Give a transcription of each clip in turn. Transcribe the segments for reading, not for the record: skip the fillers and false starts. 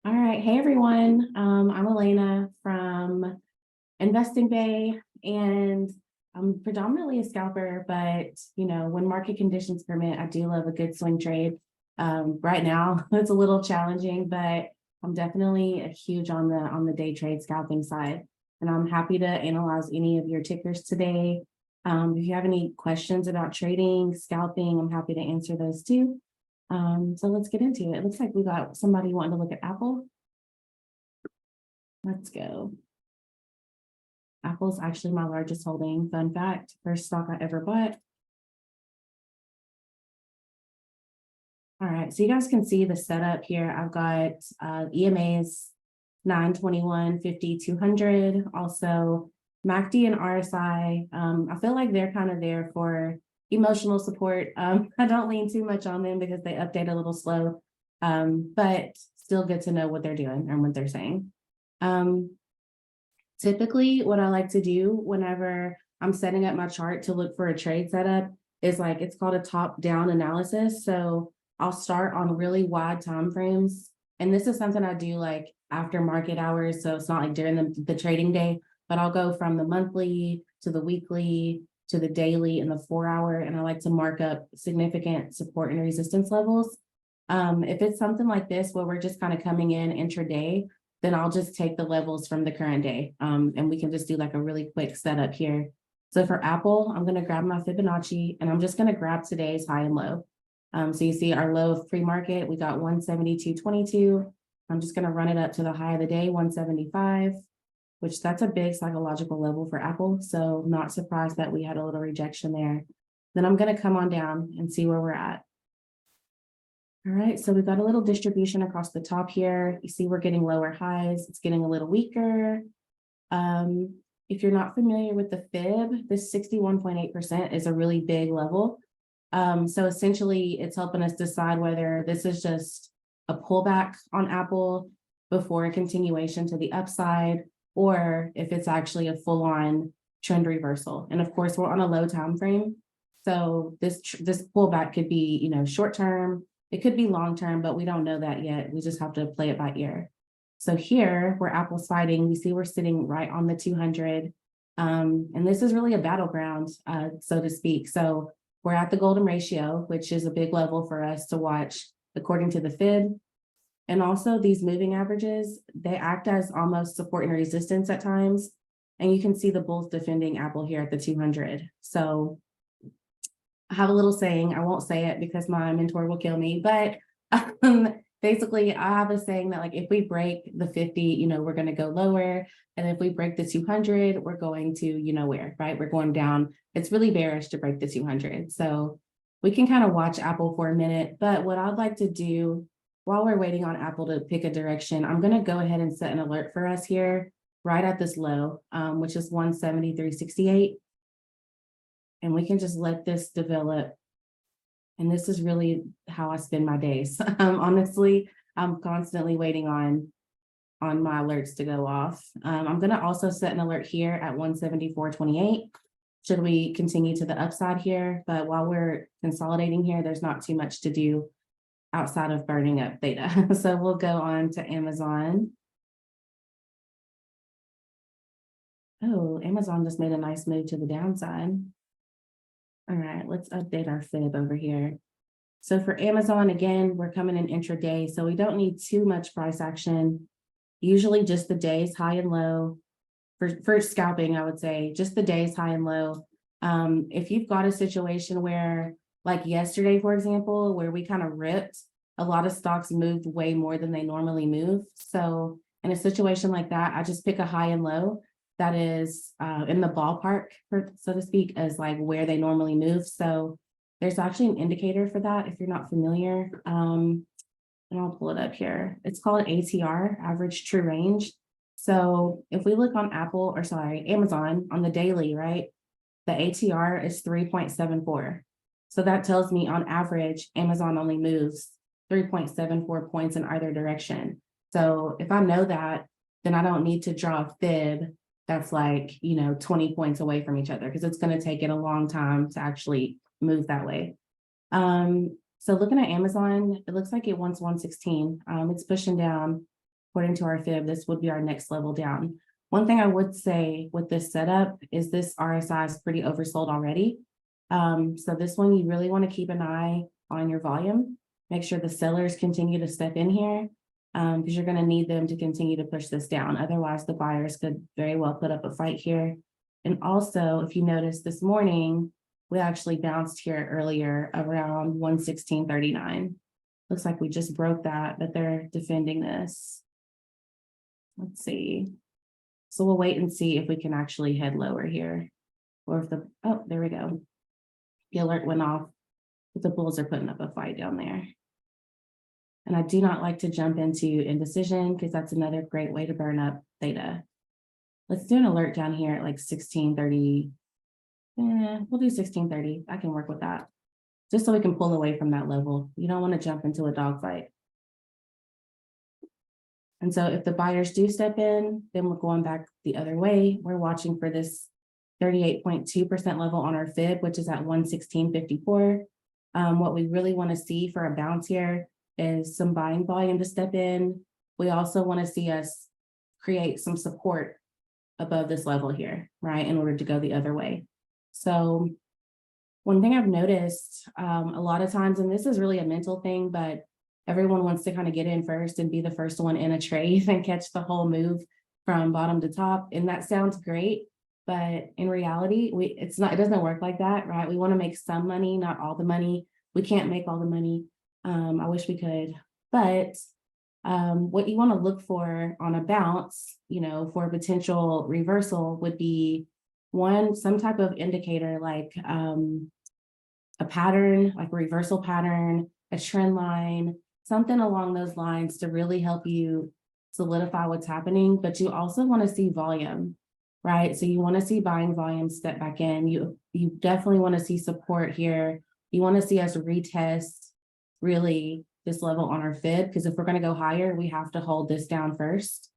All right. Hey, everyone. I'm Alaina from Investing Bay, and I'm predominantly a scalper, but when market conditions permit, I do love a good swing trade. Right now, it's a little challenging, but I'm definitely a huge on the day trade scalping side, and I'm happy to analyze any of your tickers today. If you have any questions about trading, scalping, I'm happy to answer those too. So let's get into it. It looks like we got somebody wanting to look at Apple. Let's go. Apple's actually my largest holding. Fun fact, first stock I ever bought. All right, so you guys can see the setup here. I've got EMAs 921, 50, 200. Also, MACD and RSI. I feel like they're kind of there for emotional support. I don't lean too much on them because they update a little slow, but still good to know what they're doing and what they're saying. Typically, what I like to do whenever I'm setting up my chart to look for a trade setup is it's called a top-down analysis. So I'll start on really wide time frames. And this is something I do after market hours. So it's not like during the trading day, but I'll go from the monthly to the weekly to the daily and the 4-hour. And I like to mark up significant support and resistance levels. If it's something like this where we're just kind of coming in intraday, then I'll just take the levels from the current day. And we can just do a really quick setup here. So for Apple, I'm going to grab my Fibonacci and I'm just going to grab today's high and low. So you see our low of pre-market, we got 172.22. I'm just going to run it up to the high of the day, 175, which that's a big psychological level for Apple. So not surprised that we had a little rejection there. Then I'm going to come on down and see where we're at. All right, so we've got a little distribution across the top here. You see we're getting lower highs. It's getting a little weaker. If you're not familiar with the fib, this 61.8% is a really big level. So essentially, it's helping us decide whether this is just a pullback on Apple before a continuation to the upside, or if it's actually a full-on trend reversal. And of course, we're on a low time frame. So this pullback could be, short-term, it could be long-term, but we don't know that yet. We just have to play it by ear. So here, where Apple's fighting, you see we're sitting right on the 200. And this is really a battleground, so to speak. So we're at the golden ratio, which is a big level for us to watch according to the fib. And also these moving averages, they act as almost support and resistance at times. And you can see the bulls defending Apple here at the 200. So I have a little saying, I won't say it because my mentor will kill me, but basically I have a saying that if we break the 50, we're going to go lower. And if we break the 200, we're going to, where, right? We're going down. It's really bearish to break the 200. So we can kind of watch Apple for a minute, but what I'd like to do while we're waiting on Apple to pick a direction, I'm going to go ahead and set an alert for us here right at this low, which is 173.68. And we can just let this develop. And this is really how I spend my days. Honestly, I'm constantly waiting on my alerts to go off. I'm going to also set an alert here at 174.28. Should we continue to the upside here? But while we're consolidating here, there's not too much to do outside of burning up theta. So we'll go on to Amazon. Oh, Amazon just made a nice move to the downside. All right, let's update our fib over here. So for Amazon, again, we're coming in intraday, so we don't need too much price action. Usually just the days high and low. For scalping, I would say just the days high and low. If you've got a situation where, like yesterday, for example, where we kind of ripped, a lot of stocks moved way more than they normally move. So in a situation like that, I just pick a high and low that is in the ballpark, so to speak, as where they normally move. So there's actually an indicator for that if you're not familiar. And I'll pull it up here. It's called ATR, average true range. So if we look on Amazon on the daily, right, the ATR is 3.74. So that tells me on average, Amazon only moves 3.74 points in either direction. So if I know that, then I don't need to draw a fib that's 20 points away from each other, because it's going to take it a long time to actually move that way. So looking at Amazon, it looks like it wants 116. It's pushing down. according to our fib, this would be our next level down. One thing I would say with this setup is this RSI is pretty oversold already. So this one, you really want to keep an eye on your volume. Make sure the sellers continue to step in here because you're going to need them to continue to push this down. Otherwise, the buyers could very well put up a fight here. And also, if you notice this morning, we actually bounced here earlier around 116.39. Looks like we just broke that, but they're defending this. Let's see. So we'll wait and see if we can actually head lower here. Or if oh, there we go. The alert went off, but the bulls are putting up a fight down there. And I do not like to jump into indecision because that's another great way to burn up theta. Let's do an alert down here at like 1630. We'll do 1630. I can work with that. Just so we can pull away from that level. You don't want to jump into a dogfight. And so if the buyers do step in, then we're going back the other way. We're watching for this 38.2% level on our fib, which is at 116.54. What we really want to see for a bounce here is some buying volume to step in. We also want to see us create some support above this level here, right, in order to go the other way. So one thing I've noticed a lot of times, and this is really a mental thing, but everyone wants to kind of get in first and be the first one in a trade and catch the whole move from bottom to top. And that sounds great, but in reality, it doesn't work like that, right? We want to make some money, not all the money. We can't make all the money. I wish we could, but what you want to look for on a bounce, for a potential reversal would be some type of indicator like a pattern, like a reversal pattern, a trend line, something along those lines to really help you solidify what's happening. But you also want to see volume, right? So you want to see buying volume step back in. You definitely want to see support here. You want to see us retest really this level on our fib, because if we're going to go higher, we have to hold this down first.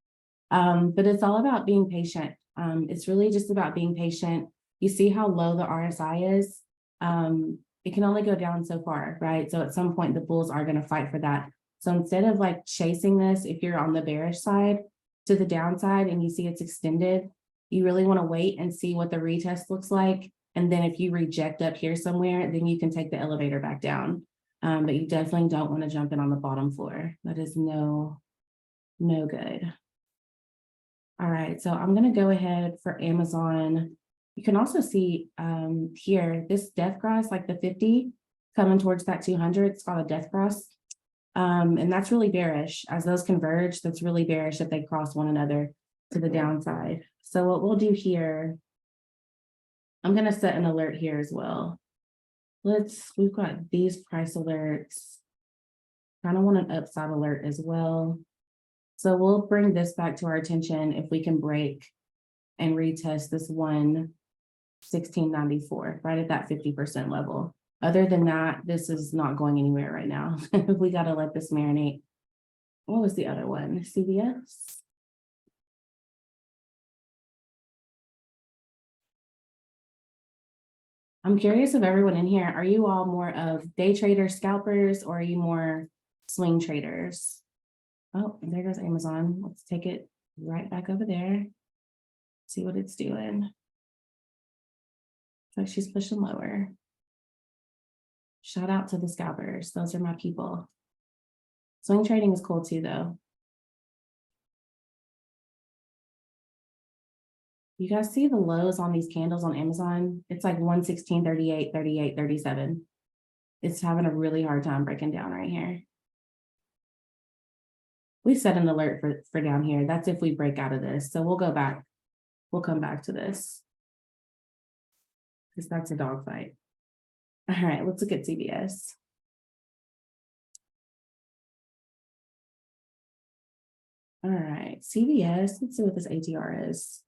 But it's all about being patient. It's really just about being patient. You see how low the RSI is. It can only go down so far, right? So at some point, the bulls are going to fight for that. So instead of like chasing this, if you're on the bearish side to the downside and you see it's extended, you really want to wait and see what the retest looks like. And then if you reject up here somewhere, then you can take the elevator back down. But you definitely don't want to jump in on the bottom floor. That is no good. All right, so I'm going to go ahead for Amazon. You can also see here, this death cross, like the 50 coming towards that 200, it's called a death cross. And that's really bearish. As those converge, that's really bearish if they cross one another to the downside. So what we'll do here, I'm going to set an alert here as well. We've got these price alerts. Kind of want an upside alert as well. So we'll bring this back to our attention if we can break and retest this 116.94, right at that 50% level. Other than that, this is not going anywhere right now. We got to let this marinate. What was the other one? CVS? I'm curious of everyone in here, are you all more of day traders, scalpers, or are you more swing traders? Oh, there goes Amazon. Let's take it right back over there. See what it's doing. So she's pushing lower. Shout out to the scalpers. Those are my people. Swing trading is cool too, though. You guys see the lows on these candles on Amazon? It's like 116.38, 38, 37. It's having a really hard time breaking down right here. We set an alert for down here. That's if we break out of this. So we'll go back. We'll come back to this because that's a dogfight. All right, let's look at CVS. All right, CVS. Let's see what this ATR is.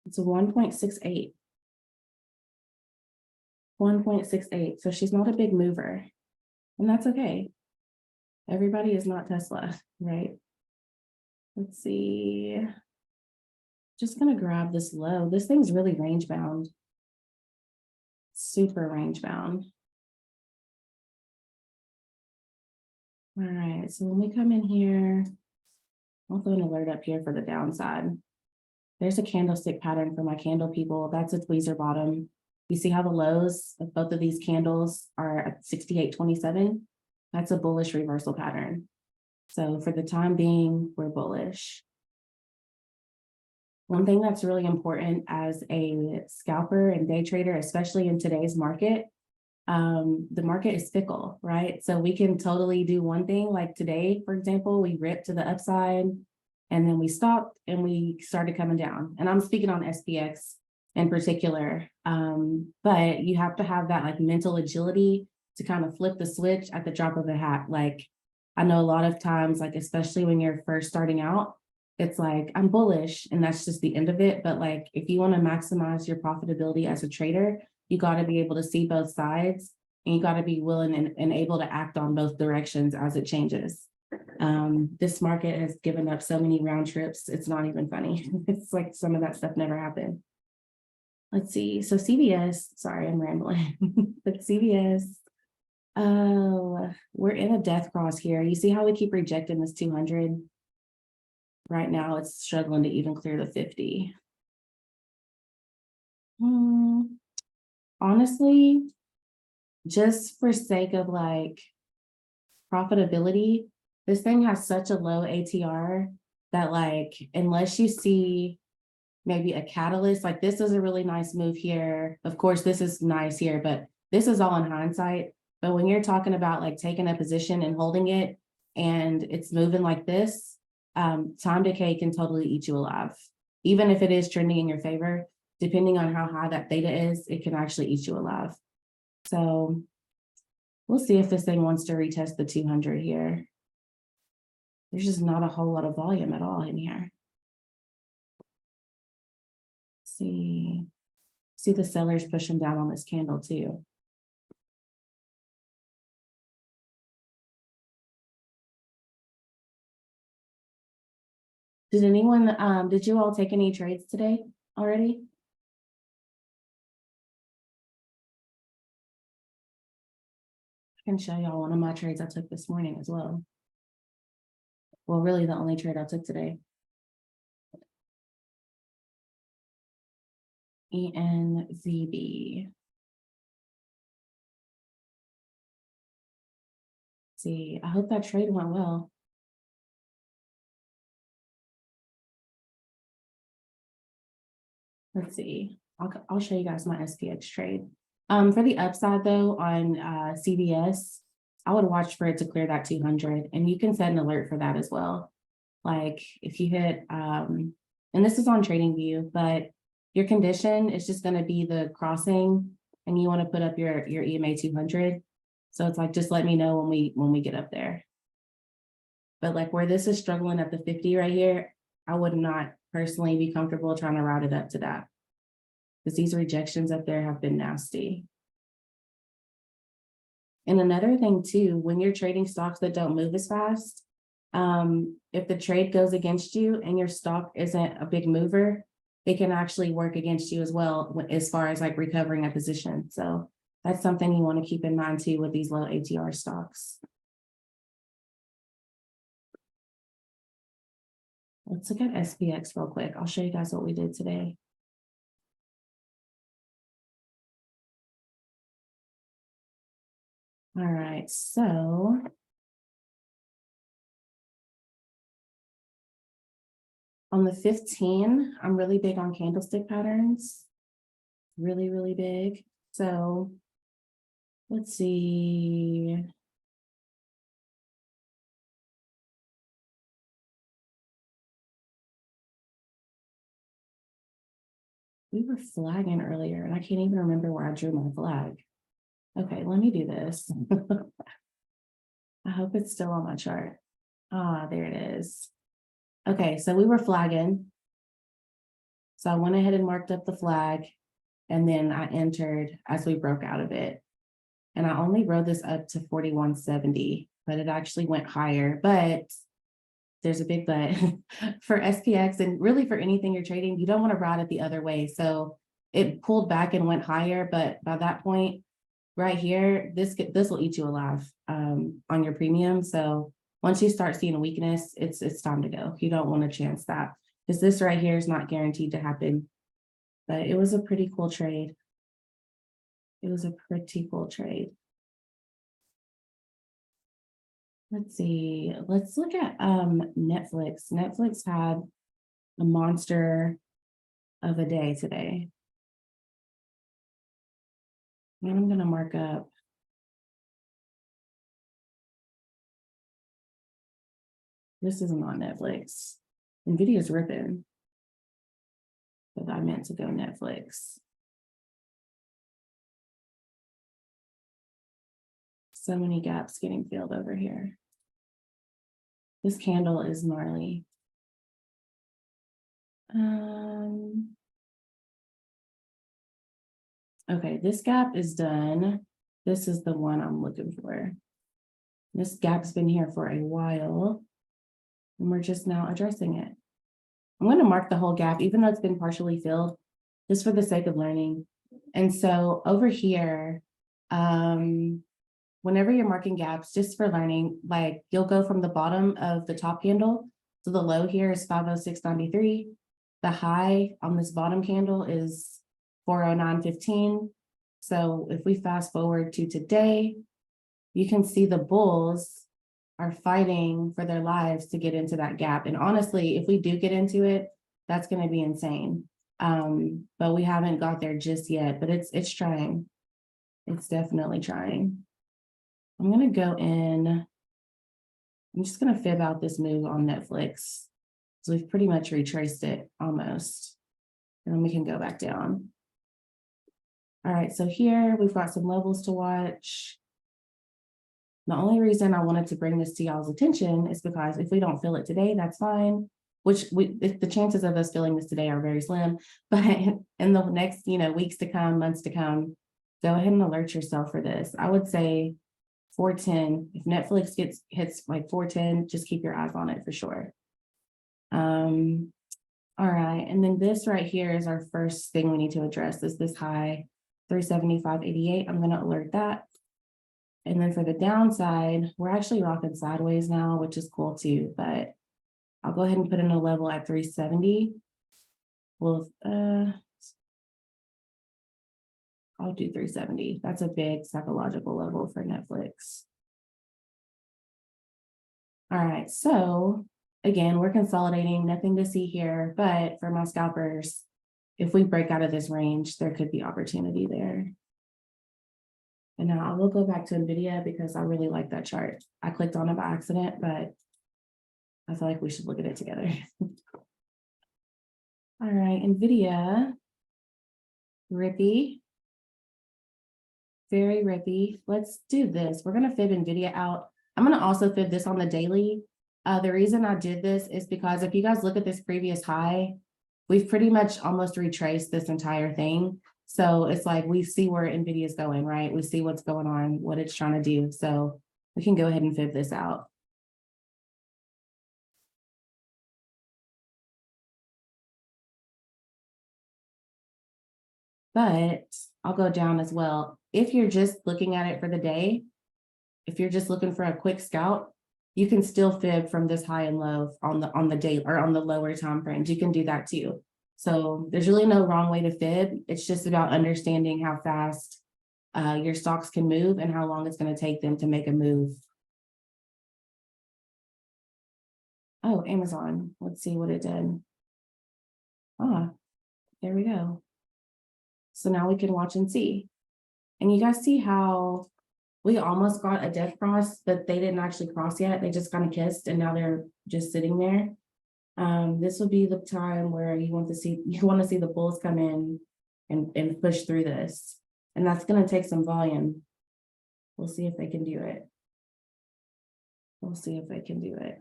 It's a 1.68. 1.68. So she's not a big mover. And that's okay. Everybody is not Tesla, right? Let's see. Just gonna grab this low. This thing's really range bound. Super range bound. All right, so when we come in here, I'll throw an alert up here for the downside. There's a candlestick pattern for my candle people. That's a tweezer bottom. You see how the lows of both of these candles are at 68.27? That's a bullish reversal pattern. So for the time being, we're bullish. One thing that's really important as a scalper and day trader, especially in today's market, the market is fickle, right? So we can totally do one thing, like today, for example, we ripped to the upside and then we stopped and we started coming down. And I'm speaking on SPX in particular. But you have to have that like mental agility to kind of flip the switch at the drop of a hat. Like I know a lot of times, like especially when you're first starting out, it's like I'm bullish and that's just the end of it. But like if you want to maximize your profitability as a trader, you got to be able to see both sides and you got to be willing and able to act on both directions as it changes. This market has given up so many round trips. It's not even funny. It's like some of that stuff never happened. Let's see. So CVS, sorry, I'm rambling, but CVS, oh, we're in a death cross here. You see how we keep rejecting this 200? Right now, it's struggling to even clear the 50. Honestly, just for sake of like profitability, this thing has such a low ATR that like, unless you see maybe a catalyst, like this is a really nice move here. Of course, this is nice here, but this is all in hindsight. But when you're talking about like taking a position and holding it and it's moving like this, time decay can totally eat you alive. Even if it is trending in your favor, depending on how high that theta is, it can actually eat you alive. So we'll see if this thing wants to retest the 200 here. There's just not a whole lot of volume at all in here. See the sellers pushing down on this candle too. Did anyone, did you all take any trades today already? I can show y'all one of my trades I took this morning as well. Well, really the only trade I took today. ENZB. See, I hope that trade went well. Let's see. I'll show you guys my SPX trade. For the upside though, on CVS, I would watch for it to clear that 200, and you can set an alert for that as well. Like if you hit, and this is on TradingView, but your condition is just going to be the crossing, and you want to put up your EMA 200. So it's like, just let me know when we get up there. But like where this is struggling at the 50 right here, I would not personally be comfortable trying to route it up to that, because these rejections up there have been nasty. And another thing too, when you're trading stocks that don't move as fast, if the trade goes against you and your stock isn't a big mover, it can actually work against you as well as far as like recovering a position. So that's something you want to keep in mind too with these low ATR stocks. Let's look at SPX real quick. I'll show you guys what we did today. All right, so on the 15, I'm really big on candlestick patterns. Really, really big. So let's see. We were flagging earlier and I can't even remember where I drew my flag. Okay, let me do this. I hope it's still on my chart. Ah, there it is. Okay, so we were flagging. So I went ahead and marked up the flag, and then I entered as we broke out of it. And I only rode this up to 41.70, but it actually went higher. But there's a big but for SPX, and really for anything you're trading, you don't want to ride it the other way. So it pulled back and went higher, but by that point, right here, this will eat you alive on your premium. So once you start seeing a weakness, it's time to go. You don't want to chance that, because this right here is not guaranteed to happen. But it was a pretty cool trade. It was a pretty cool trade. Let's see. Let's look at Netflix. Netflix had a monster of a day today. And I'm gonna mark up. This isn't on Netflix. Nvidia's ripping, but I meant to go Netflix. So many gaps getting filled over here. This candle is gnarly. Okay, this gap is done. This is the one I'm looking for. This gap's been here for a while, and we're just now addressing it. I'm going to mark the whole gap, even though it's been partially filled, just for the sake of learning. And so over here, whenever you're marking gaps, just for learning, like you'll go from the bottom of the top candle. So the low here is 506.93. The high on this bottom candle is 409.15. So if we fast forward to today, you can see the bulls are fighting for their lives to get into that gap. And honestly, if we do get into it, that's going to be insane. But we haven't got there just yet, but it's trying. It's definitely trying. I'm going to go in. I'm just going to fib out this move on Netflix. So we've pretty much retraced it almost. And then we can go back down. All right, so here we've got some levels to watch. The only reason I wanted to bring this to y'all's attention is because if we don't fill it today, that's fine. Which the chances of us filling this today are very slim. But in the next, weeks to come, months to come, go ahead and alert yourself for this. I would say 410. If Netflix hits like 410, just keep your eyes on it for sure. All right, and then this right here is our first thing we need to address, is this high 375.88. I'm going to alert that. And then for the downside, we're actually rocking sideways now, which is cool too, but I'll go ahead and put in a level at 370. Well, I'll do 370. That's a big psychological level for Netflix. All right, so again, we're consolidating, nothing to see here, but for my scalpers, if we break out of this range, there could be opportunity there. And now I will go back to NVIDIA because I really like that chart. I clicked on it by accident, but I feel like we should look at it together. All right, NVIDIA, rippy, very rippy. Let's do this. We're gonna fib NVIDIA out. I'm gonna also fib this on the daily. The reason I did this is because if you guys look at this previous high, we've pretty much almost retraced this entire thing. So it's like we see where NVIDIA is going, right? We see what's going on, what it's trying to do. So we can go ahead and fib this out. But I'll go down as well. If you're just looking at it for the day, if you're just looking for a quick scout, you can still fib from this high and low on the day or on the lower time frames. You can do that too. So there's really no wrong way to fib. It's just about understanding how fast your stocks can move and how long it's going to take them to make a move. Oh, Amazon. Let's see what it did. Ah, there we go. So now we can watch and see. And you guys see how we almost got a death cross, but they didn't actually cross yet. They just kind of kissed and now they're just sitting there. This would be the time where you want to see the bulls come in and push through this. And that's going to take some volume. We'll see if they can do it. We'll see if they can do it.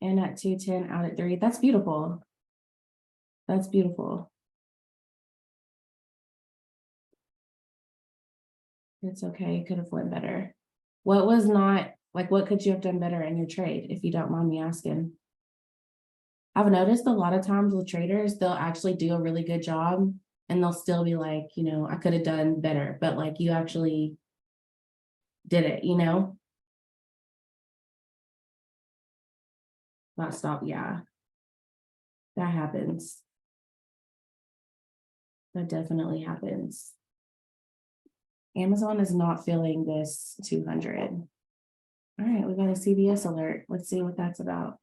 And at 210 out at 3, that's beautiful. That's beautiful. It's okay. It could have went better. What was not, like, what could you have done better in your trade, if you don't mind me asking? I've noticed a lot of times with traders, they'll actually do a really good job and they'll still be like, I could have done better, but like you actually did it, not stop. Yeah, that happens. That definitely happens. Amazon is not filling this 200. All right, we got a CVS alert. Let's see what that's about.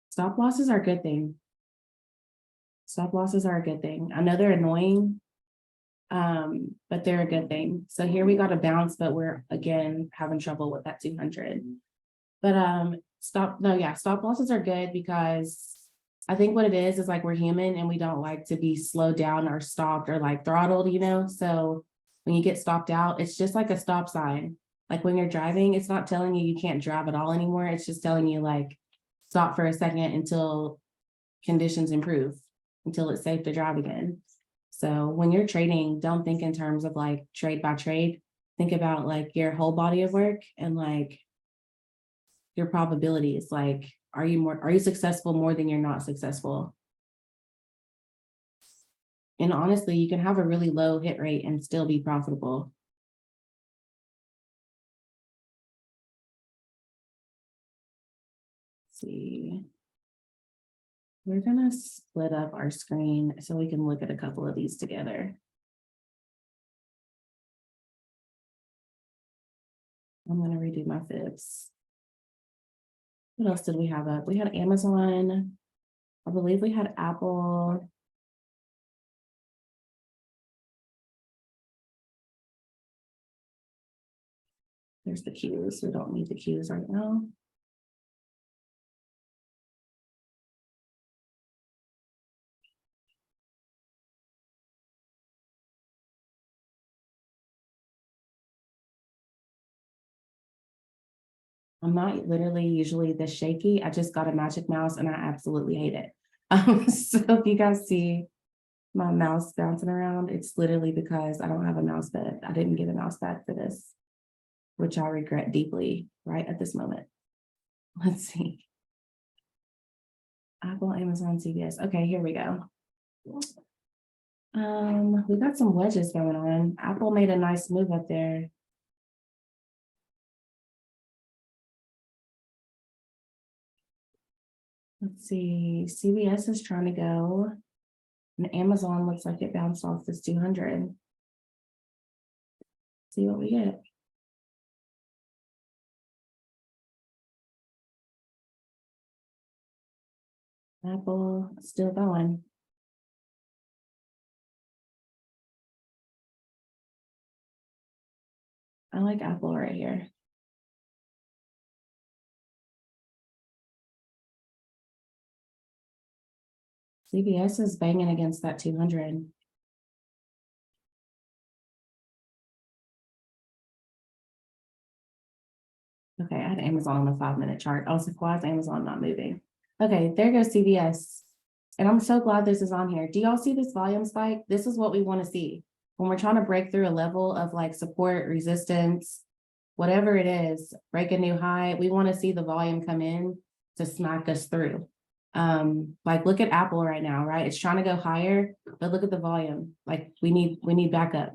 Stop losses are a good thing. Stop losses are a good thing. I know they're annoying, but they're a good thing. So here we got a bounce, but we're again having trouble with that 200. But stop losses are good because I think what it is like we're human and we don't like to be slowed down or stopped or like throttled, So when you get stopped out, it's just like a stop sign. Like when you're driving, it's not telling you can't drive at all anymore. It's just telling you like stop for a second until conditions improve, until it's safe to drive again. So when you're trading, don't think in terms of like trade by trade. Think about like your whole body of work and like your probabilities. Like, are you successful more than you're not successful? And honestly, you can have a really low hit rate and still be profitable. Let's see. We're gonna split up our screen so we can look at a couple of these together. I'm gonna redo my fibs. What else did we have up? We had Amazon. I believe we had Apple. There's the Qs. We don't need the Qs right now. I'm not literally usually this shaky. I just got a magic mouse and I absolutely hate it. So if you guys see my mouse bouncing around, it's literally because I don't have a mouse pad. I didn't get a mouse pad for this, which I regret deeply right at this moment. Let's see. Apple, Amazon, CVS. Okay, here we go. We got some wedges going on. Apple made a nice move up there. Let's see. CVS is trying to go, and Amazon looks like it bounced off this 200. See what we get. Apple still going. I like Apple right here. CVS is banging against that 200. Okay, I had Amazon on the 5-minute chart. I was like, why is Amazon not moving? Okay, there goes CVS. And I'm so glad this is on here. Do y'all see this volume spike? This is what we want to see. When we're trying to break through a level of like support, resistance, whatever it is, break a new high, we want to see the volume come in to smack us through. Like look at Apple right now, right? It's trying to go higher, but look at the volume. Like we need backup.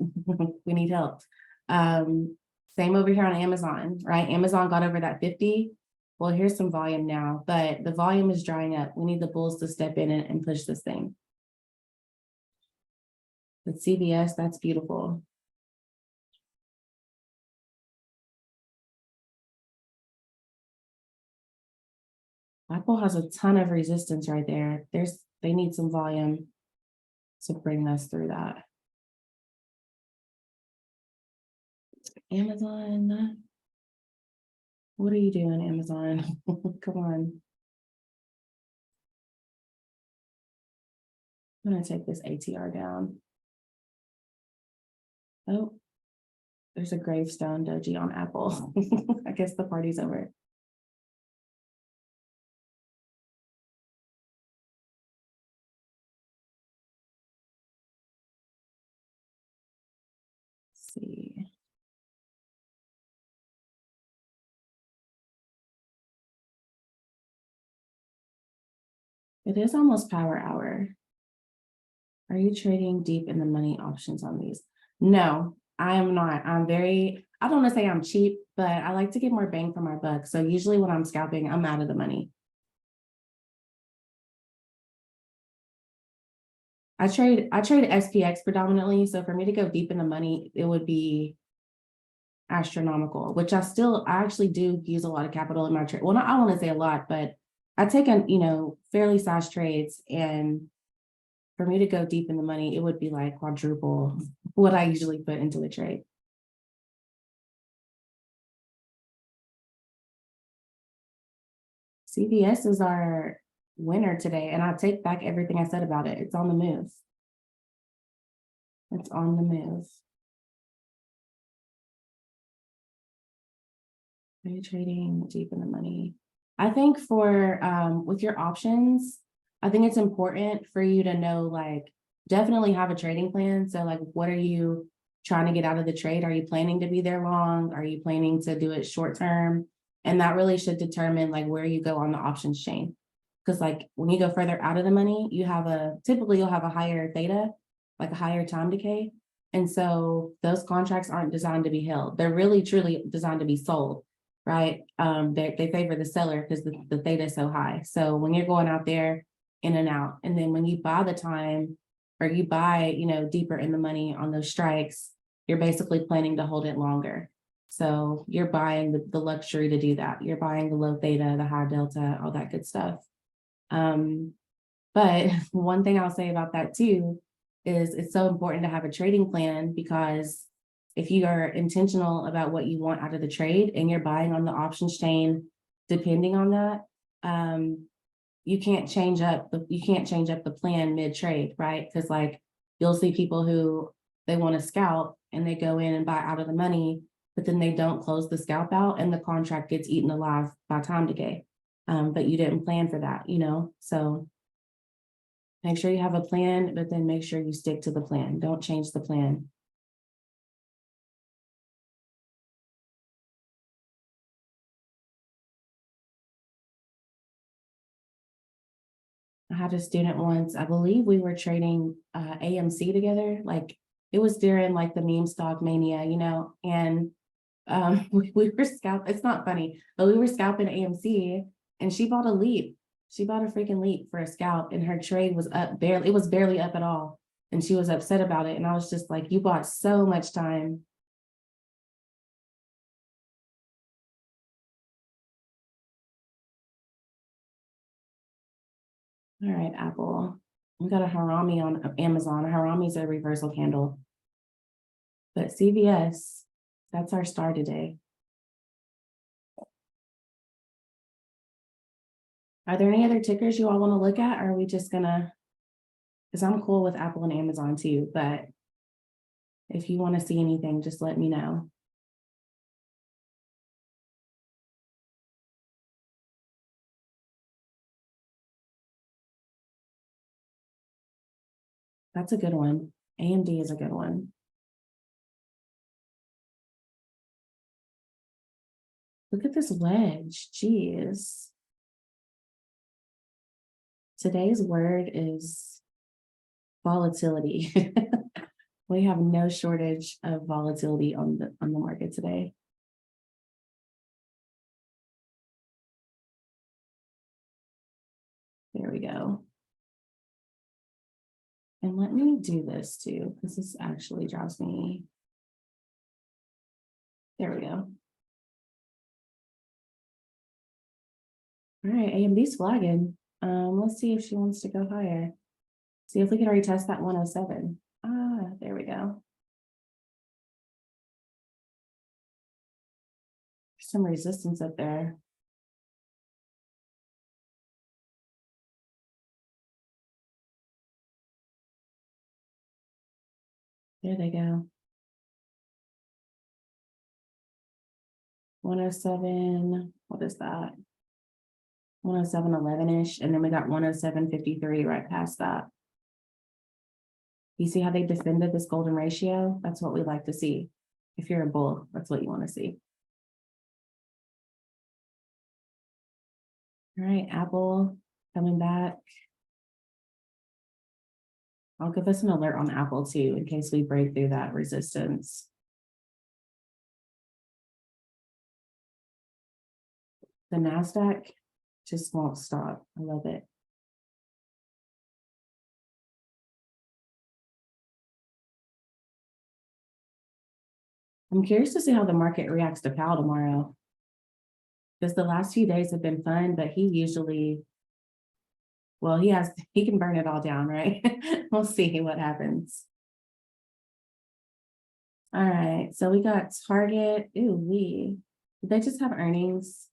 We need help. Same over here on Amazon, right? Amazon got over that 50. Well, here's some volume now, but the volume is drying up. We need the bulls to step in and push this thing. With CVS, that's beautiful. Apple has a ton of resistance right there. They need some volume to bring us through that. Amazon, what are you doing, Amazon? Come on. I'm gonna take this ATR down. Oh, there's a gravestone doji on Apple. I guess the party's over. Let's see. It is almost power hour. Are you trading deep in the money options on these? No, I am not. I don't want to say I'm cheap, but I like to get more bang for my buck. So usually when I'm scalping, I'm out of the money. I trade SPX predominantly. So for me to go deep in the money, it would be astronomical, which I actually do use a lot of capital in my trade. Well, not, I want to say a lot, but I take fairly sized trades, and for me to go deep in the money, it would be like quadruple what I usually put into a trade. CVS is our winner today, and I take back everything I said about it. It's on the move. It's on the move. Are you trading deep in the money? I think for with your options, I think it's important for you to know, like, definitely have a trading plan. So like, what are you trying to get out of the trade? Are you planning to be there long? Are you planning to do it short term? And that really should determine like where you go on the options chain. Because like when you go further out of the money, typically you'll have a higher theta, like a higher time decay. And so those contracts aren't designed to be held. They're really truly designed to be sold, right? They favor the seller because the theta is so high. So when you're going out there in and out, and then when you buy the time or you buy, deeper in the money on those strikes, you're basically planning to hold it longer. So you're buying the luxury to do that. You're buying the low theta, the high delta, all that good stuff. But one thing I'll say about that too is it's so important to have a trading plan, because if you are intentional about what you want out of the trade and you're buying on the options chain, depending on that, you can't change up the plan mid-trade, right? Because like you'll see people who they want to scalp and they go in and buy out of the money, but then they don't close the scalp out and the contract gets eaten alive by time decay. But you didn't plan for that, So make sure you have a plan, but then make sure you stick to the plan. Don't change the plan. I had a student once, I believe we were trading AMC together. Like it was during like the meme stock mania, and we were scalping. It's not funny, but we were scalping AMC, and she bought a leap. She bought a freaking leap for a scalp, and her trade was up barely. It was barely up at all. And she was upset about it. And I was just like, you bought so much time. All right, Apple. We got a Harami on Amazon. A Harami is a reversal candle. But CVS, that's our star today. Are there any other tickers you all want to look at? Or are we just gonna, because I'm cool with Apple and Amazon too, but if you want to see anything, just let me know. That's a good one. AMD is a good one. Look at this wedge. Jeez. Today's word is volatility. We have no shortage of volatility on the market today. There we go. And let me do this too, because this actually drives me. There we go. All right, AMD's flagging. Let's see if she wants to go higher. See if we can retest that 107. Ah, there we go. There's some resistance up there. There they go. 107, what is that? 107.11-ish, and then we got 107.53 right past that. You see how they defended this golden ratio? That's what we like to see. If you're a bull, that's what you want to see. All right, Apple coming back. I'll give us an alert on Apple too, in case we break through that resistance. The NASDAQ just won't stop. I love it. I'm curious to see how the market reacts to Powell tomorrow. Because the last few days have been fun, but he usually, well, he can burn it all down, right? We'll see what happens. All right, so we got Target. Did they just have earnings?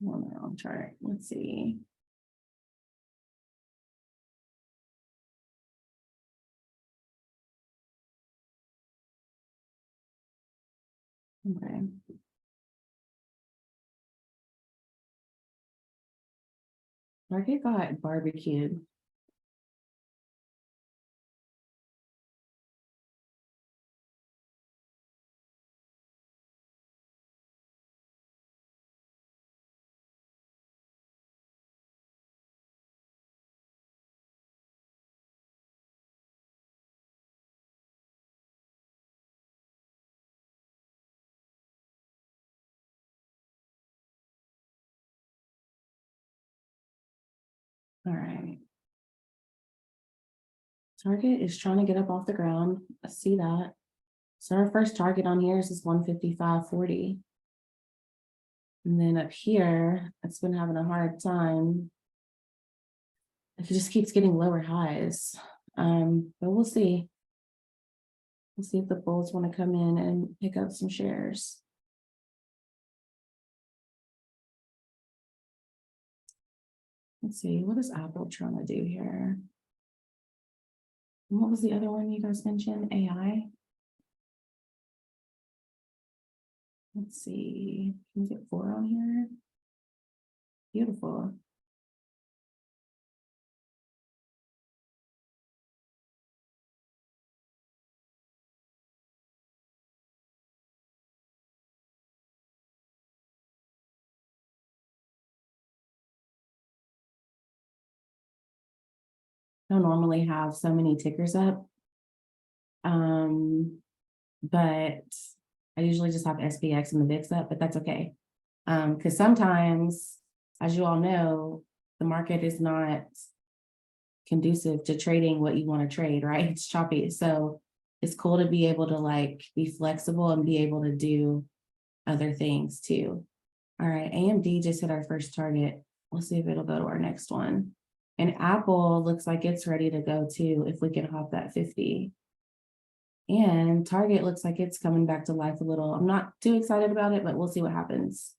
On their own chart. Let's see. Okay. Target got barbecued. All right. Target is trying to get up off the ground. I see that. So our first target on here is this 155.40. And then up here, it's been having a hard time. It just keeps getting lower highs. But we'll see. We'll see if the bulls want to come in and pick up some shares. Let's see, what is Apple trying to do here? And what was the other one you guys mentioned? AI? Let's see, can we get 4 on here? Beautiful. I don't normally have so many tickers up. But I usually just have SPX and the VIX up, but that's okay. Because sometimes, as you all know, the market is not conducive to trading what you want to trade, right? It's choppy. So it's cool to be able to like be flexible and be able to do other things too. All right, AMD just hit our first target. We'll see if it'll go to our next one. And Apple looks like it's ready to go too, if we can hop that 50. And Target looks like it's coming back to life a little. I'm not too excited about it, but we'll see what happens.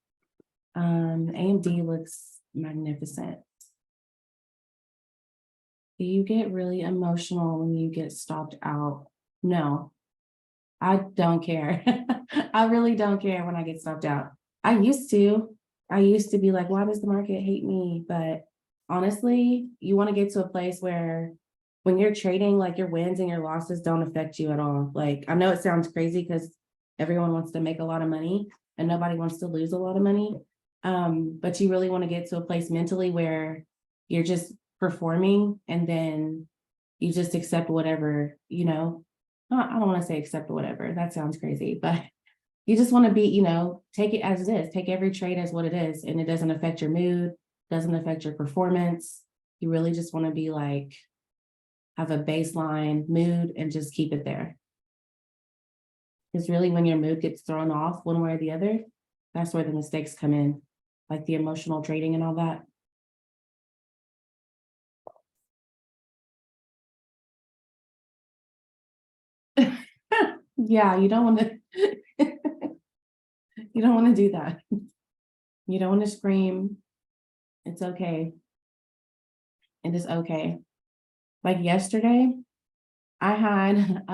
AMD looks magnificent. Do you get really emotional when you get stopped out? No, I don't care. I really don't care when I get stopped out. I used to be like, why does the market hate me? But honestly, you want to get to a place where when you're trading, like your wins and your losses don't affect you at all. Like, I know it sounds crazy because everyone wants to make a lot of money and nobody wants to lose a lot of money. But you really want to get to a place mentally where you're just performing and then you just accept whatever, I don't want to say accept whatever. That sounds crazy, but you just want to be, take it as it is. Take every trade as what it is. And it doesn't affect your mood, doesn't affect your performance. You really just want to be like, have a baseline mood and just keep it there. Because really when your mood gets thrown off one way or the other, that's where the mistakes come in, like the emotional trading and all that. Yeah, you don't want to you don't want to do that. You don't want to scream. It's okay. It is okay. Like yesterday, I had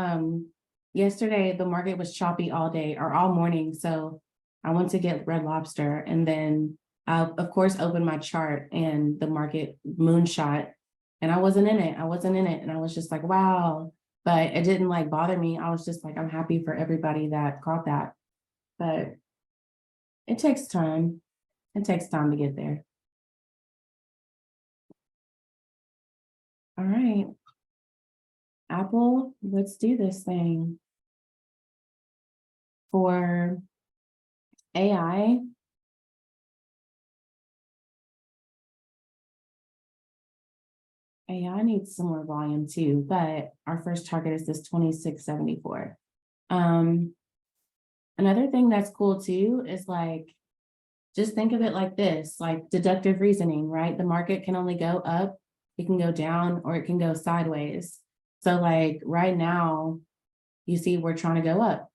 yesterday the market was choppy all day or all morning. So I went to get Red Lobster and then I of course opened my chart and the market moonshot and I wasn't in it. I wasn't in it. And I was just like, wow. But it didn't like bother me. I was just like, I'm happy for everybody that caught that. But it takes time. It takes time to get there. All right. Apple, let's do this thing. For AI, AI needs some more volume too, but our first target is this 2674. Another thing that's cool too is like, just think of it like this, like deductive reasoning, right? The market can only go up, it can go down, or it can go sideways. So like right now, you see we're trying to go up.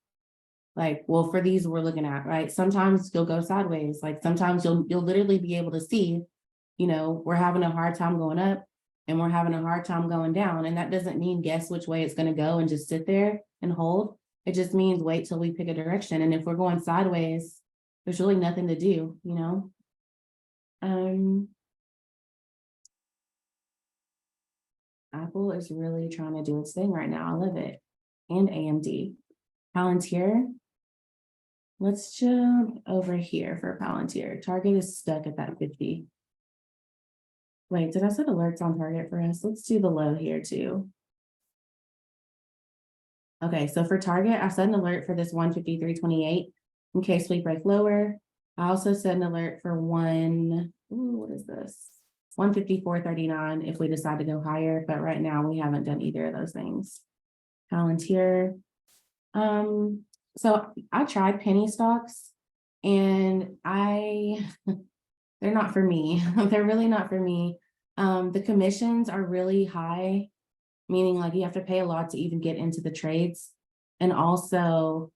Like, well, for these we're looking at, right? Sometimes you'll go sideways. Like sometimes you'll literally be able to see, we're having a hard time going up and we're having a hard time going down. And that doesn't mean guess which way it's going to go and just sit there and hold. It just means wait till we pick a direction. And if we're going sideways, there's really nothing to do. Apple is really trying to do its thing right now. I love it. And AMD. Palantir. Let's jump over here for Palantir. Target is stuck at that 50. Wait, did I set alerts on target for us? Let's do the low here too. Okay, so for target, I set an alert for this 153.28 in case we break lower. I also set an alert for what is this? 154.39 if we decide to go higher, but right now we haven't done either of those things. Palantir. So I tried penny stocks and they're not for me. They're really not for me. The commissions are really high, meaning like you have to pay a lot to even get into the trades. And also,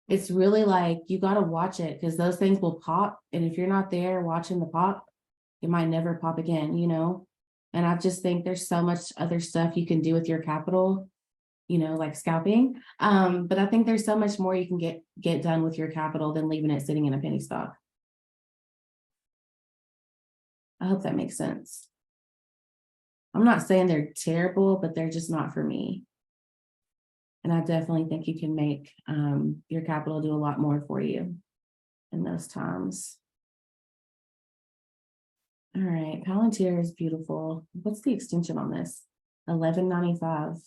it's really like you got to watch it because those things will pop. And if you're not there watching the pop, it might never pop again. And I just think there's so much other stuff you can do with your capital, like scalping. But I think there's so much more you can get done with your capital than leaving it sitting in a penny stock. I hope that makes sense. I'm not saying they're terrible, but they're just not for me. And I definitely think you can make your capital do a lot more for you in those times. All right, Palantir is beautiful. What's the extension on this? 1195.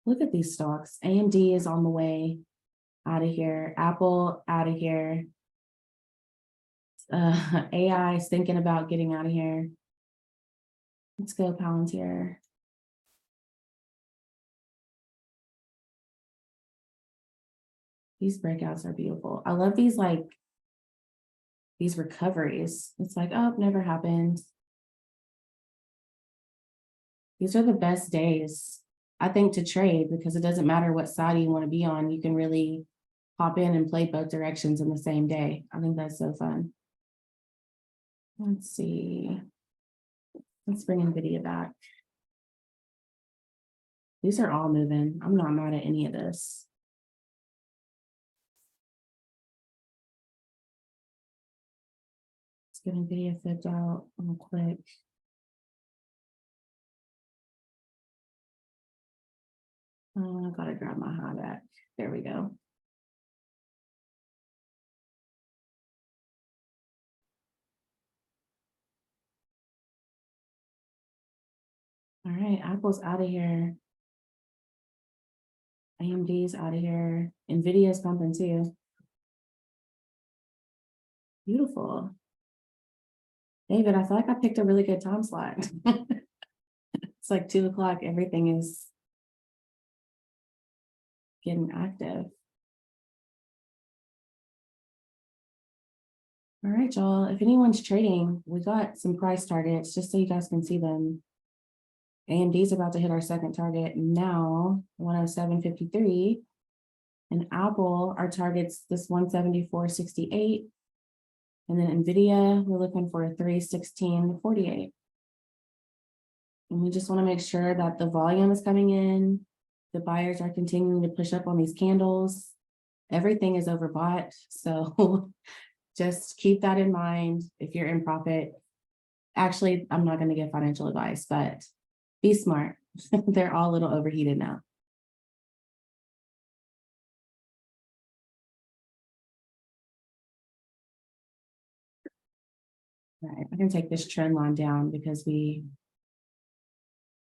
Look at these stocks. AMD is on the way out of here. Apple out of here. AI is thinking about getting out of here. Let's go Palantir. These breakouts are beautiful. I love these recoveries. It's like, oh, never happened. These are the best days, I think, to trade because it doesn't matter what side you want to be on. You can really hop in and play both directions in the same day. I think that's so fun. Let's see. Let's bring NVIDIA back. These are all moving. I'm not mad at any of this. Let's get NVIDIA flipped out. I'm gonna click. I gotta grab my high back. There we go. All right, Apple's out of here. AMD's out of here. NVIDIA's pumping too. Beautiful. David, I feel like I picked a really good time slot. It's like 2 o'clock. Everything is getting active. All right, y'all. If anyone's trading, we got some price targets just so you guys can see them. AMD's about to hit our second target now, 107.53. And Apple, our target's this 174.68. And then NVIDIA, we're looking for 316.48. And we just want to make sure that the volume is coming in. The buyers are continuing to push up on these candles. Everything is overbought. So just keep that in mind if you're in profit. Actually, I'm not going to give financial advice, but be smart. They're all a little overheated now. All right, I can take this trend line down because we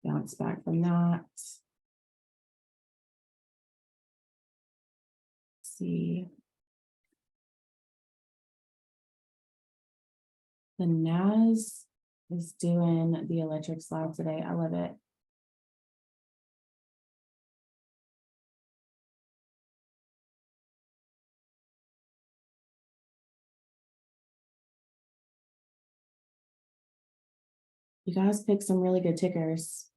bounce back from that. Let's see. The NAS is doing the electric slide today. I love it. You guys picked some really good tickers.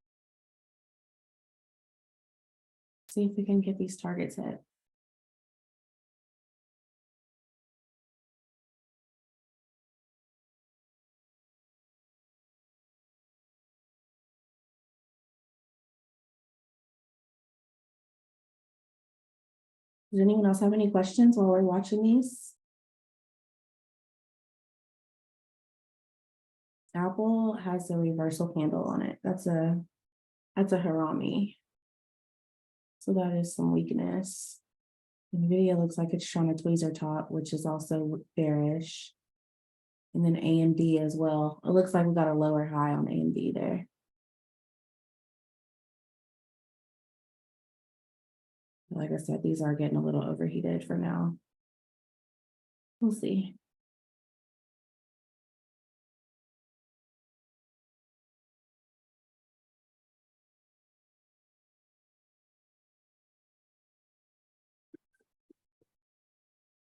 See if we can get these targets hit. Does anyone else have any questions while we're watching these? Apple has a reversal candle on it. That's a harami. So that is some weakness. NVIDIA looks like it's trying to tweezer top, which is also bearish. And then AMD as well. It looks like we got a lower high on AMD there. Like I said, these are getting a little overheated for now. We'll see.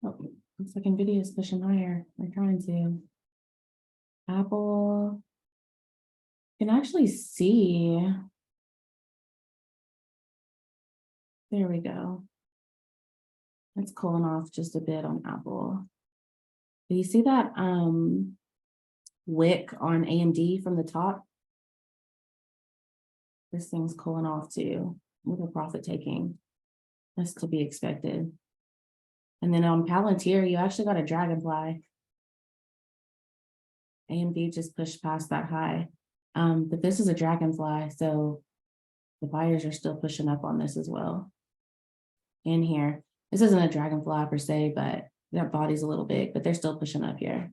Oh, looks like NVIDIA is pushing higher. They're trying to. Apple can actually see. There we go. It's cooling off just a bit on Apple. Do you see that wick on AMD from the top? This thing's cooling off too with a profit taking. That's to be expected. And then on Palantir, you actually got a dragonfly. AMD just pushed past that high. But this is a dragonfly, so the buyers are still pushing up on this as well. In here, this isn't a dragonfly per se, but their body's a little big, but they're still pushing up here.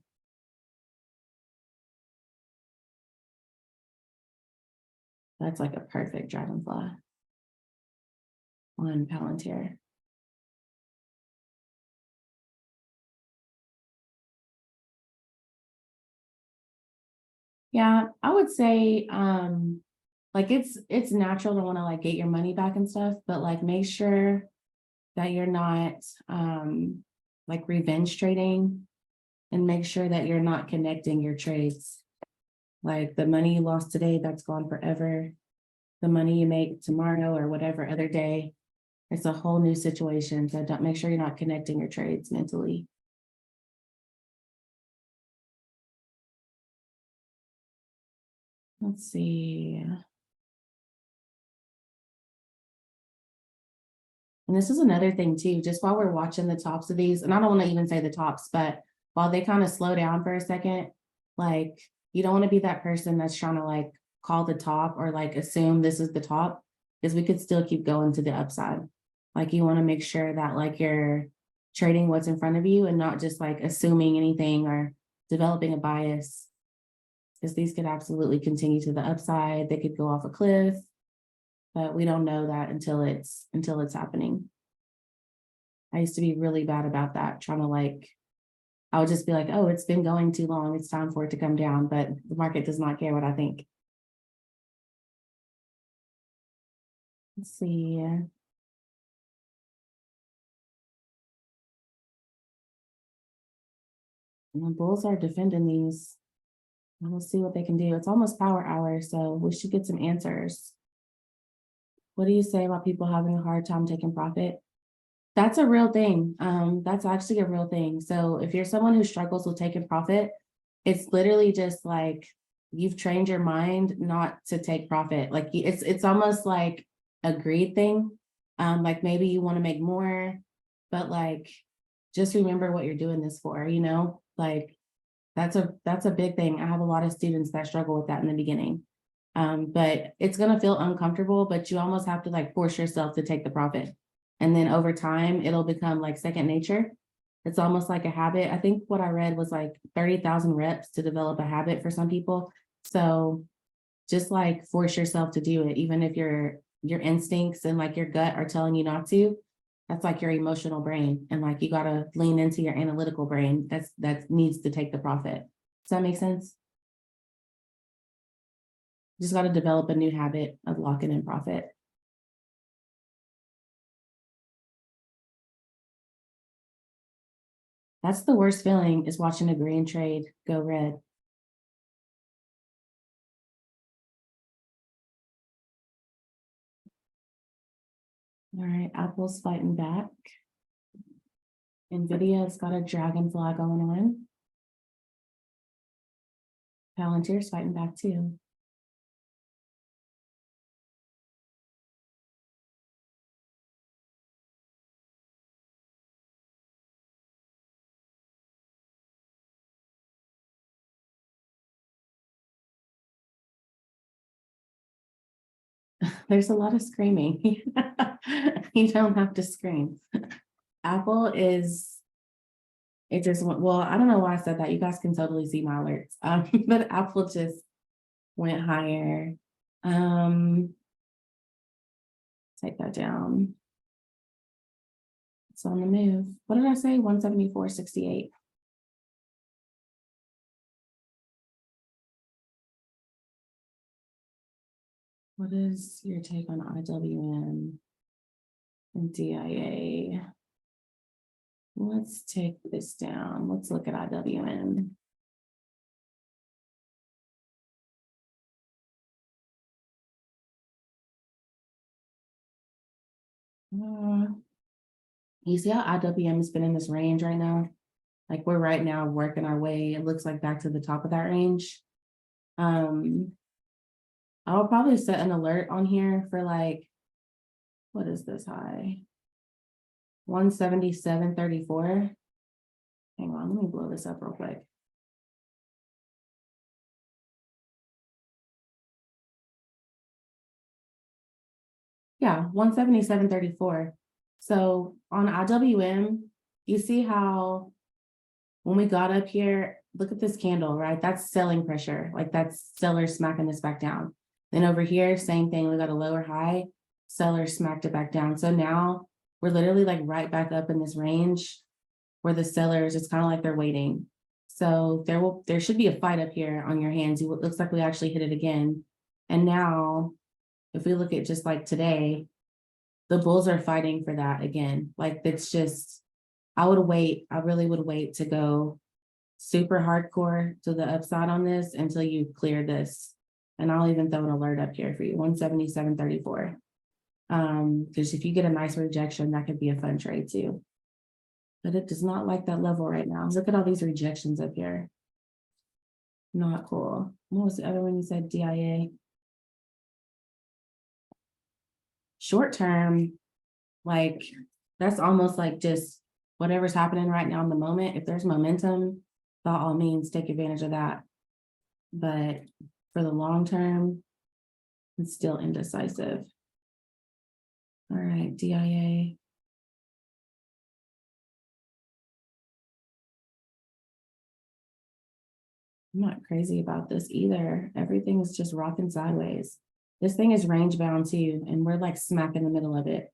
That's like a perfect dragonfly on Palantir. Yeah, I would say like it's natural to want to like get your money back and stuff, but like make sure that you're not like revenge trading, and make sure that you're not connecting your trades. Like the money you lost today, that's gone forever. The money you make tomorrow or whatever other day, it's a whole new situation. So don't, make sure you're not connecting your trades mentally. Let's see. And this is another thing too, just while we're watching the tops of these, and I don't want to even say the tops, but while they kind of slow down for a second, like you don't want to be that person that's trying to like call the top or like assume this is the top, because we could still keep going to the upside. Like you want to make sure that like you're trading what's in front of you and not just like assuming anything or developing a bias, because these could absolutely continue to the upside. They could go off a cliff, but we don't know that until it's happening. I used to be really bad about that, trying to like, I would just be like, oh, it's been going too long, it's time for it to come down, but the market does not care what I think. Let's see. And the bulls are defending these. We'll see what they can do. It's almost power hour, so we should get some answers. What do you say about people having a hard time taking profit? That's a real thing. That's actually a real thing. So if you're someone who struggles with taking profit, it's literally just like you've trained your mind not to take profit. Like it's almost like a greed thing. Like maybe you want to make more, but like just remember what you're doing this for, you know? Like that's a big thing. I have a lot of students that struggle with that in the beginning. But it's gonna feel uncomfortable, but you almost have to like force yourself to take the profit. And then over time, it'll become like second nature. It's almost like a habit. I think what I read was like 30,000 reps to develop a habit for some people. So just like force yourself to do it, even if your instincts and like your gut are telling you not to. That's like your emotional brain. And like you gotta lean into your analytical brain. That needs to take the profit. Does that make sense? Just got to develop a new habit of locking in profit. That's the worst feeling, is watching a green trade go red. All right, Apple's fighting back. Nvidia's got a dragon flag going on. Palantir's fighting back too. There's a lot of screaming. You don't have to scream. Apple is, it just went, well, I don't know why I said that. You guys can totally see my alerts. But Apple just went higher. Take that down. It's on the move. What did I say? 174.68. What is your take on IWM and DIA? Let's take this down. Let's look at IWM. You see how IWM has been in this range right now? Like we're right now working our way, it looks like, back to the top of that range. I'll probably set an alert on here for like, what is this high? 177.34. Hang on, let me blow this up real quick. Yeah, 177.34. So on IWM, you see how when we got up here, look at this candle, right? That's selling pressure. Like that's sellers smacking this back down. Then over here, same thing. We got a lower high, sellers smacked it back down. So now we're literally like right back up in this range where the sellers, it's kind of like they're waiting. So there should be a fight up here on your hands. It looks like we actually hit it again. And now if we look at just like today, the bulls are fighting for that again. Like it's just, I really would wait to go super hardcore to the upside on this until you clear this. And I'll even throw an alert up here for you, 177.34. Because if you get a nice rejection, that could be a fun trade too. But it does not like that level right now. Look at all these rejections up here. Not cool. What was the other one you said? DIA. Short term, like that's almost like just whatever's happening right now in the moment. If there's momentum, by all means, take advantage of that. But for the long term, it's still indecisive. All right, DIA. I'm not crazy about this either. Everything is just rocking sideways. This thing is range bound too, and we're like smack in the middle of it.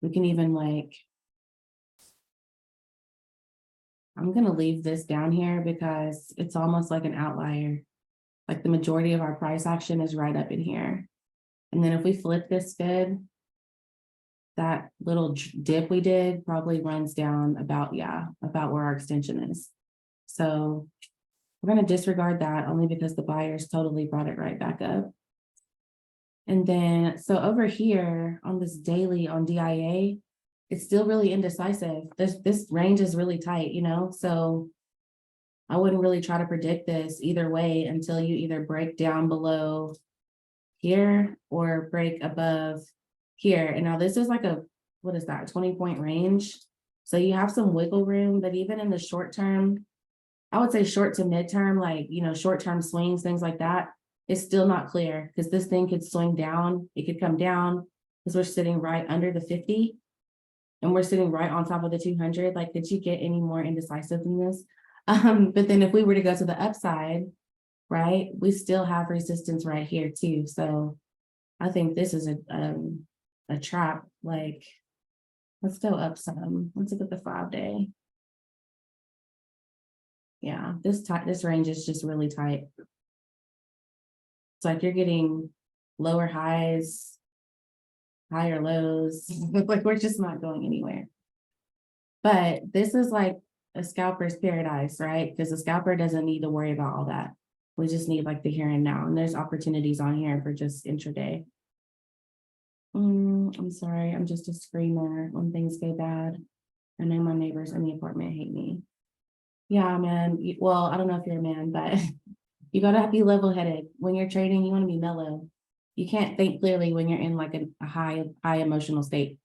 We can even like, I'm gonna leave this down here because it's almost like an outlier. Like the majority of our price action is right up in here. And then if we flip this fib, that little dip we did probably runs down about where our extension is. So we're going to disregard that only because the buyers totally brought it right back up. And then, so over here on this daily on DIA, it's still really indecisive. This range is really tight, you know? So I wouldn't really try to predict this either way until you either break down below here or break above here. And now this is like a, what is that, 20-point range. So you have some wiggle room, but even in the short term, I would say short to midterm, like, you know, short-term swings, things like that, it's still not clear because this thing could swing down. It could come down because we're sitting right under the 50. and we're sitting right on top of the 200. Like, could you get any more indecisive than this? But then if we were to go to the upside, right, we still have resistance right here too. So I think this is a trap. Like, let's go up some. Let's look at the 5-day. Yeah, this range is just really tight. It's like you're getting lower highs, higher lows. Like, we're just not going anywhere. But this is like a scalper's paradise, right? Because the scalper doesn't need to worry about all that. We just need like the here and now. And there's opportunities on here for just intraday. I'm sorry, I'm just a screamer when things go bad. I know my neighbors in the apartment hate me. Yeah, man. Well, I don't know if you're a man, but you gotta be level-headed. When you're trading, you want to be mellow. You can't think clearly when you're in like a high emotional state.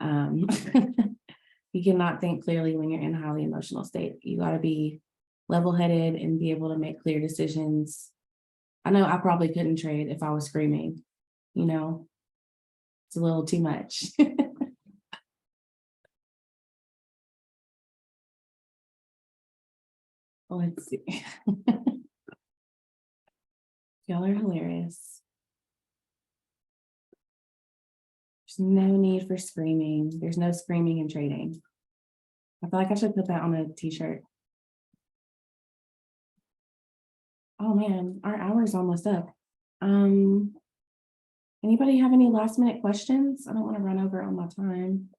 You cannot think clearly when you're in a highly emotional state. You got to be level-headed and be able to make clear decisions. I know I probably couldn't trade if I was screaming, you know, it's a little too much. Let's see. Y'all are hilarious. There's no need for screaming. There's no screaming and trading. I feel like I should put that on a t-shirt. Oh man, our hour's almost up. Anybody have any last minute questions? I don't want to run over on my time.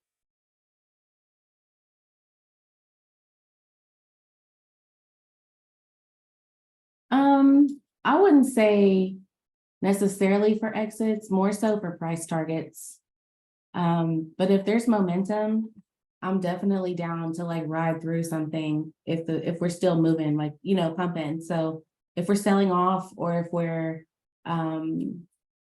I wouldn't say necessarily for exits, more so for price targets. But if there's momentum, I'm definitely down to like ride through something if we're still moving, like, you know, pumping. So if we're selling off or if we're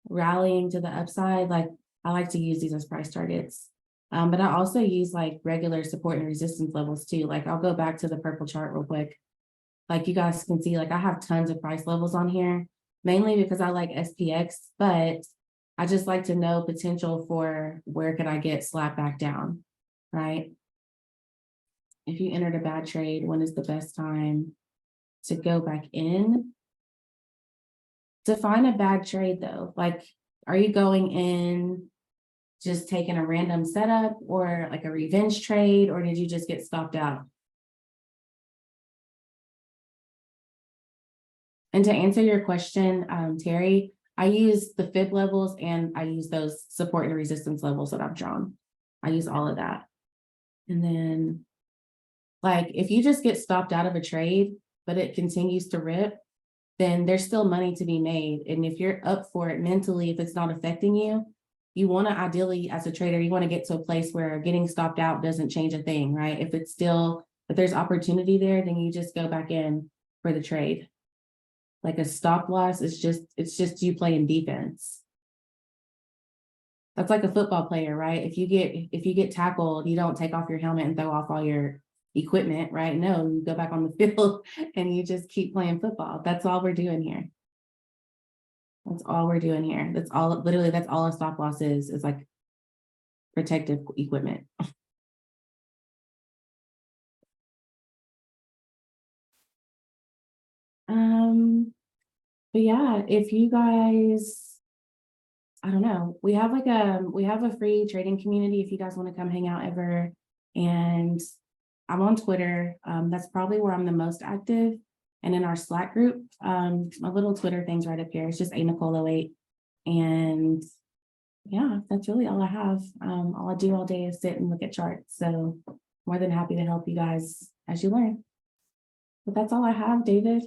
rallying to the upside, like I like to use these as price targets. But I also use like regular support and resistance levels too. Like I'll go back to the purple chart real quick. Like you guys can see, like I have tons of price levels on here, mainly because I like SPX, but I just like to know potential for where could I get slapped back down, right? If you entered a bad trade, when is the best time to go back in? Define a bad trade though. Like, are you going in just taking a random setup or like a revenge trade, or did you just get stopped out? And to answer your question, Terry, I use the fib levels and I use those support and resistance levels that I've drawn. I use all of that. And then like if you just get stopped out of a trade, but it continues to rip, then there's still money to be made. And if you're up for it mentally, if it's not affecting you, you want to ideally as a trader, you want to get to a place where getting stopped out doesn't change a thing, right? If there's opportunity there, then you just go back in for the trade. Like a stop loss is it's just you playing defense. That's like a football player, right? If you get tackled, you don't take off your helmet and throw off all your equipment, right? No, you go back on the field and you just keep playing football. That's all we're doing here. That's all we're doing here. That's all a stop loss is like protective equipment. But yeah, if you guys, I don't know, we have a free trading community if you guys want to come hang out ever. And I'm on Twitter. That's probably where I'm the most active. And in our Slack group, my little Twitter thing's right up here. It's just anicole08. And yeah, that's really all I have. All I do all day is sit and look at charts. So more than happy to help you guys as you learn. But that's all I have, David.